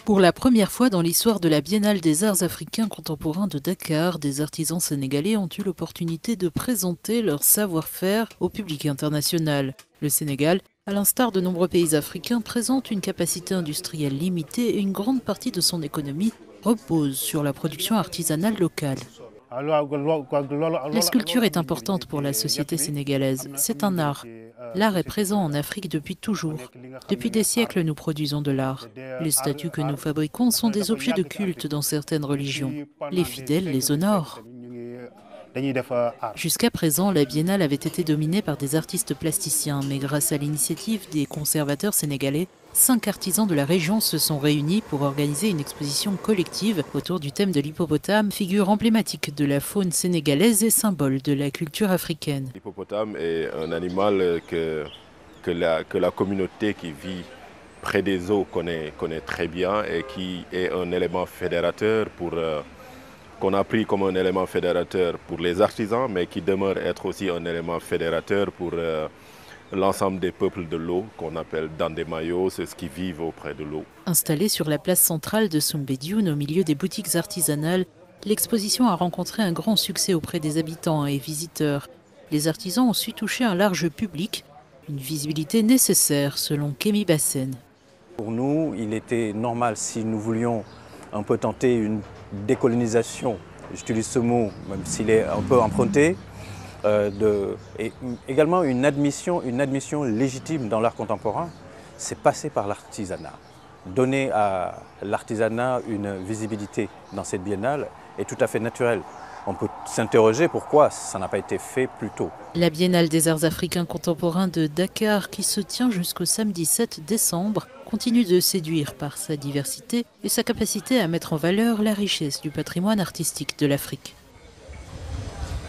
Pour la première fois dans l'histoire de la Biennale des Arts africains contemporains de Dakar, des artisans sénégalais ont eu l'opportunité de présenter leur savoir-faire au public international. Le Sénégal, à l'instar de nombreux pays africains, présente une capacité industrielle limitée et une grande partie de son économie repose sur la production artisanale locale. La sculpture est importante pour la société sénégalaise. C'est un art. L'art est présent en Afrique depuis toujours. Depuis des siècles, nous produisons de l'art. Les statues que nous fabriquons sont des objets de culte dans certaines religions. Les fidèles les honorent. Jusqu'à présent, la biennale avait été dominée par des artistes plasticiens, mais grâce à l'initiative des conservateurs sénégalais, 5 artisans de la région se sont réunis pour organiser une exposition collective autour du thème de l'hippopotame, figure emblématique de la faune sénégalaise et symbole de la culture africaine. L'hippopotame est un animal que la communauté qui vit près des eaux connaît très bien et qui est un élément fédérateur qu'on a pris comme un élément fédérateur pour les artisans, mais qui demeure être aussi un élément fédérateur pour l'ensemble des peuples de l'eau, qu'on appelle Dandemayo, c'est ceux qui vivent auprès de l'eau. Installée sur la place centrale de Soumbédioune, au milieu des boutiques artisanales, l'exposition a rencontré un grand succès auprès des habitants et visiteurs. Les artisans ont su toucher un large public, une visibilité nécessaire selon Kémy Bassène. Pour nous, il était normal, si nous voulions un peu tenter une décolonisation, j'utilise ce mot même s'il est un peu emprunté, et également une admission légitime dans l'art contemporain, c'est passer par l'artisanat. Donner à l'artisanat une visibilité dans cette biennale est tout à fait naturel. On peut s'interroger pourquoi ça n'a pas été fait plus tôt. La Biennale des Arts africains contemporains de Dakar, qui se tient jusqu'au samedi 7 décembre, continue de séduire par sa diversité et sa capacité à mettre en valeur la richesse du patrimoine artistique de l'Afrique.